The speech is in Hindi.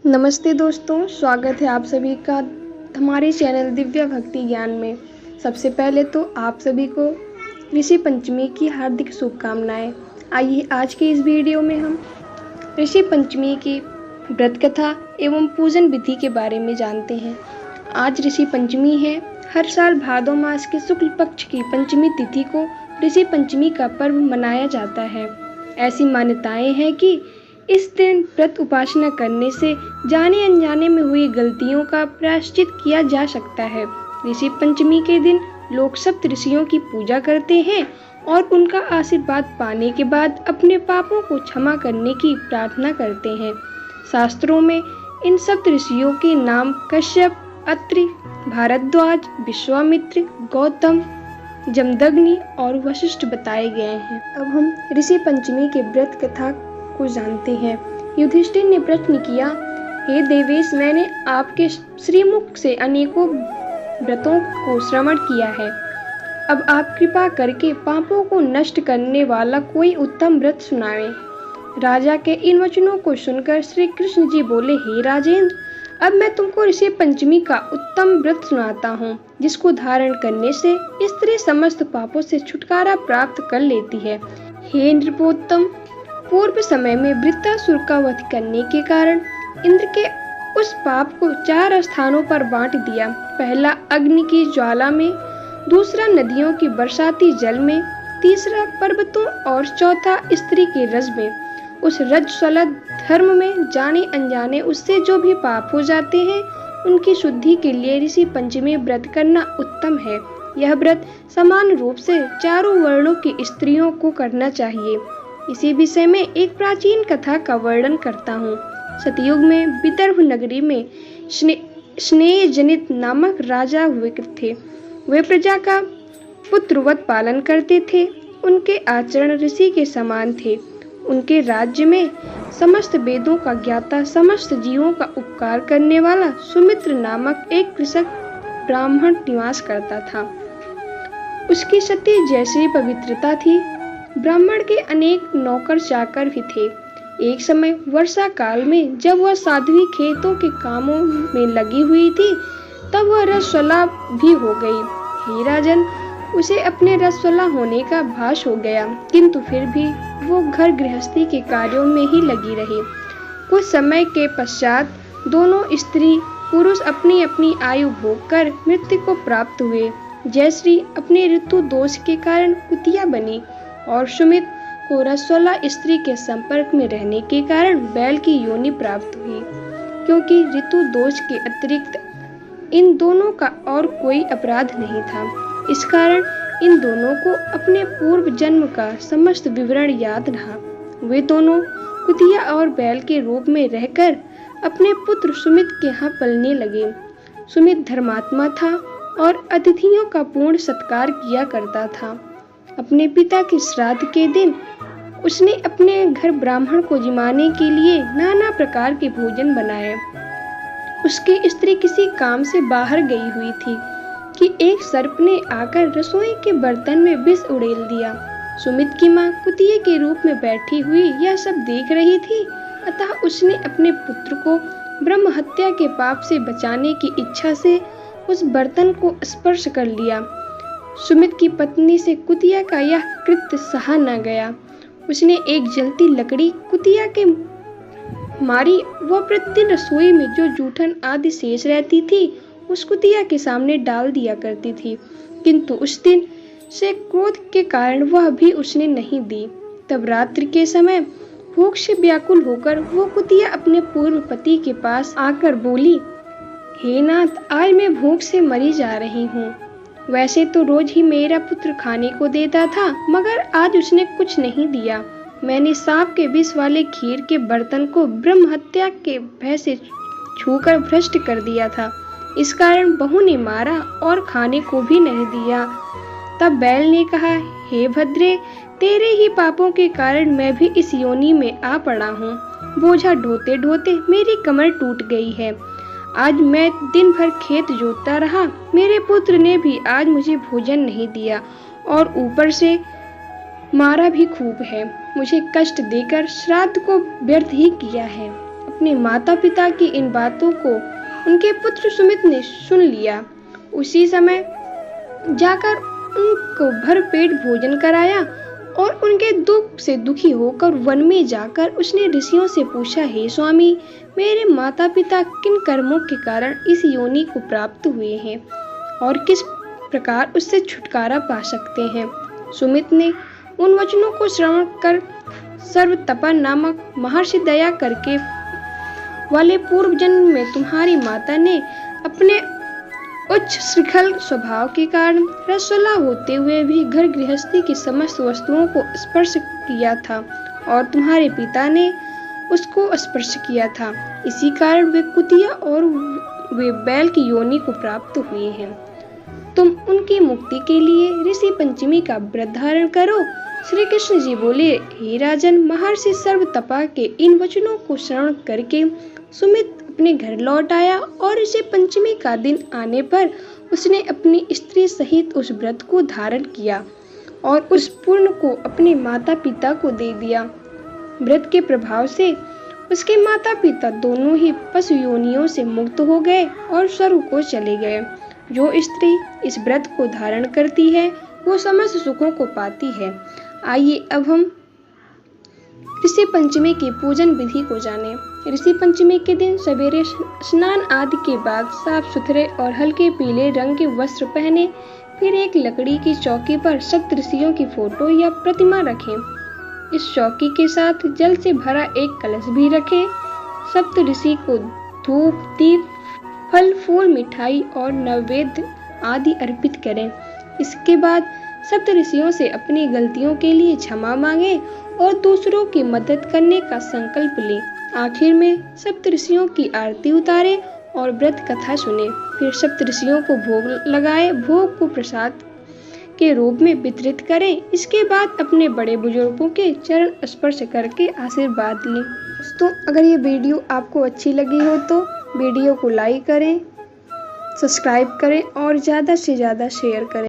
नमस्ते दोस्तों, स्वागत है आप सभी का हमारे चैनल दिव्या भक्ति ज्ञान में। सबसे पहले तो आप सभी को ऋषि पंचमी की हार्दिक शुभकामनाएं। आइए आज के इस वीडियो में हम ऋषि पंचमी की व्रत कथा एवं पूजन विधि के बारे में जानते हैं। आज ऋषि पंचमी है। हर साल भादो मास के शुक्ल पक्ष की पंचमी तिथि को ऋषि पंचमी का पर्व मनाया जाता है। ऐसी मान्यताएं हैं कि इस दिन व्रत उपासना करने से जाने अनजाने में हुई गलतियों का प्रायश्चित किया जा सकता है। ऋषि पंचमी के दिन लोग सप्त ऋषियों की पूजा करते हैं और उनका आशीर्वाद पाने के बाद अपने पापों को क्षमा करने की प्रार्थना करते हैं। शास्त्रों में इन सप्त ऋषियों के नाम कश्यप, अत्रि, भारद्वाज, विश्वामित्र, गौतम, जमदग्नि और वशिष्ठ बताए गए हैं। अब हम ऋषि पंचमी के व्रत कथा को जानते हैं। युधिष्ठिर ने प्रश्न किया, हे देवेश, मैंने आपके श्रीमुख से अनेकों व्रतों को श्रवण किया है। अब आप कृपा करके पापों को नष्ट करने वाला कोई उत्तम व्रत सुनाएं। राजा के इन वचनों को सुनकर श्री कृष्ण जी बोले, हे राजेंद्र, अब मैं तुमको ऋषि पंचमी का उत्तम व्रत सुनाता हूँ, जिसको धारण करने से स्त्री समस्त पापों से छुटकारा प्राप्त कर लेती है। हे नृपोत्तम, पूर्व समय में वृत्तासुर का वध करने के कारण इंद्र के उस पाप को 4 स्थानों पर बांट दिया। पहला अग्नि की ज्वाला में, दूसरा नदियों की बरसाती जल में, तीसरा पर्वतों और चौथा स्त्री के रज में। उस रजस्वला धर्म में जाने अनजाने उससे जो भी पाप हो जाते हैं, उनकी शुद्धि के लिए ऋषि पंचमी व्रत करना उत्तम है। यह व्रत समान रूप से चारों वर्णों की स्त्रियों को करना चाहिए। इसी विषय में एक प्राचीन कथा का वर्णन करता हूँ। सतयुग में विदर्भ नगरी में स्नेह जनित नामक राजा हुए थे। वे प्रजा का पुत्रवत पालन करते थे। उनके आचरण ऋषि के समान थे। उनके राज्य में समस्त वेदों का ज्ञाता, समस्त जीवों का उपकार करने वाला सुमित्र नामक एक कृषक ब्राह्मण निवास करता था। उसकी सती जैसी पवित्रता थी। ब्राह्मण के अनेक नौकर चाकर भी थे। एक समय वर्षा काल में जब वह साध्वी खेतों के कामों में लगी हुई थी, तब वह रसवला भी हो गई। हे राजन, उसे अपने रसवला होने का भास हो गया, किंतु फिर भी वो घर गृहस्थी के कार्यों में ही लगी रही। कुछ समय के पश्चात दोनों स्त्री पुरुष अपनी अपनी आयु भोग कर मृत्यु को प्राप्त हुए। जयश्री अपने ऋतु दोष के कारण कुतिया बनी और सुमित को रसवला स्त्री के संपर्क में रहने के कारण बैल की योनि प्राप्त हुई। क्योंकि ऋतु दोष के अतिरिक्त इन दोनों का और कोई अपराध नहीं था, इस कारण इन दोनों को अपने पूर्व जन्म का समस्त विवरण याद रहा। वे दोनों कुतिया और बैल के रूप में रहकर अपने पुत्र सुमित के यहाँ पलने लगे। सुमित धर्मात्मा था और अतिथियों का पूर्ण सत्कार किया करता था। अपने पिता के श्राद्ध के दिन उसने अपने घर ब्राह्मण को जिमाने के लिए नाना प्रकार के भोजन बनाए। उसकी स्त्री किसी काम से बाहर गई हुई थी कि एक सर्प ने आकर रसोई के बर्तन में विष उड़ेल दिया। सुमित की माँ कुतिये के रूप में बैठी हुई यह सब देख रही थी, अतः उसने अपने पुत्र को ब्रह्म हत्या के पाप से बचाने की इच्छा से उस बर्तन को स्पर्श कर लिया। सुमित की पत्नी से कुतिया का यह कृत्य सहा न गया। उसने एक जलती लकड़ी कुतिया के मारी। वह प्रतिदिन रसोई में जो जूठन आदि शेष रहती थी, उस कुतिया के सामने डाल दिया करती थी, किंतु उस दिन से क्रोध के कारण वह भी उसने नहीं दी। तब रात्रि के समय भूख से व्याकुल होकर वो कुतिया अपने पूर्व पति के पास आकर बोली, हे नाथ, आज मैं भूख से मरी जा रही हूँ। वैसे तो रोज ही मेरा पुत्र खाने को देता था, मगर आज उसने कुछ नहीं दिया। मैंने सांप के विष वाले खीर के बर्तन को ब्रह्म हत्या के भय से छूकर भ्रष्ट कर दिया था। इस कारण बहू ने मारा और खाने को भी नहीं दिया। तब बैल ने कहा, हे भद्रे, तेरे ही पापों के कारण मैं भी इस योनि में आ पड़ा हूँ। बोझा ढोते ढोते मेरी कमर टूट गई है। आज मैं दिन भर खेत जोतता रहा। मेरे पुत्र ने भी आज मुझे भोजन नहीं दिया और ऊपर से मारा भी खूब है। मुझे कष्ट देकर श्राद्ध को व्यर्थ ही किया है। अपने माता पिता की इन बातों को उनके पुत्र सुमित ने सुन लिया। उसी समय जाकर उनको भरपेट भोजन कराया और उनके दुख से दुखी होकर वन में जाकर उसने ऋषियों से पूछा, हे स्वामी, मेरे माता पिता किन कर्मों के कारण इस योनि को प्राप्त हुए हैं और किस प्रकार उससे छुटकारा पा सकते हैं। सुमित ने उन वचनों को श्रवण कर सर्वतपा नामक महर्षि दया करके वाले पूर्व जन्म में तुम्हारी माता ने अपने उच्च श्रृंखल स्वभाव के कारण रसोला होते हुए भी घर गृहस्थी की समस्त वस्तुओं को स्पर्श किया था और तुम्हारे पिता ने उसको स्पर्श किया था। इसी कारण वे कुतिया और वे बैल की योनि को प्राप्त हुए हैं। तुम उनकी मुक्ति के लिए ऋषि पंचमी का व्रत धारण करो। श्री कृष्ण जी बोले, हे राजन, महर्षि सर्वतपा के इन वचनों को श्रवण करके सुमित अपने घर लौट आया और ऋषि पंचमी का दिन आने पर उसने अपनी स्त्री सहित उस व्रत को धारण किया और उस पूर्ण को अपने माता पिता को दे दिया। व्रत के प्रभाव से उसके माता पिता दोनों ही पशु योनियों से मुक्त हो गए और स्वर्ग को चले गए। जो स्त्री इस व्रत को धारण करती है वो समस्त सुखों को पाती है। आइए अब हम ऋषि पंचमी की पूजन विधि को जानें। ऋषि पंचमी के दिन सवेरे स्नान आदि के बाद साफ सुथरे और हल्के पीले रंग के वस्त्र पहने, फिर एक लकड़ी की चौकी पर सप्त ऋषियों की फोटो या प्रतिमा रखें। इस चौकी के साथ जल से भरा एक कलश भी रखें। सप्त ऋषि को धूप, दीप, फल फूल, मिठाई और नैवेद्य आदि अर्पित करें। इसके बाद सप्त ऋषियों से अपनी गलतियों के लिए क्षमा मांगे और दूसरों की मदद करने का संकल्प लें। आखिर में सप्त ऋषियों की आरती उतारें और व्रत कथा सुने। फिर सप्त ऋषियों को भोग लगाए। भोग को प्रसाद के रूप में वितरित करें। इसके बाद अपने बड़े बुजुर्गों के चरण स्पर्श करके आशीर्वाद लें। दोस्तों, अगर ये वीडियो आपको अच्छी लगी हो तो वीडियो को लाइक करें, सब्सक्राइब करें और ज़्यादा से ज़्यादा शेयर करें।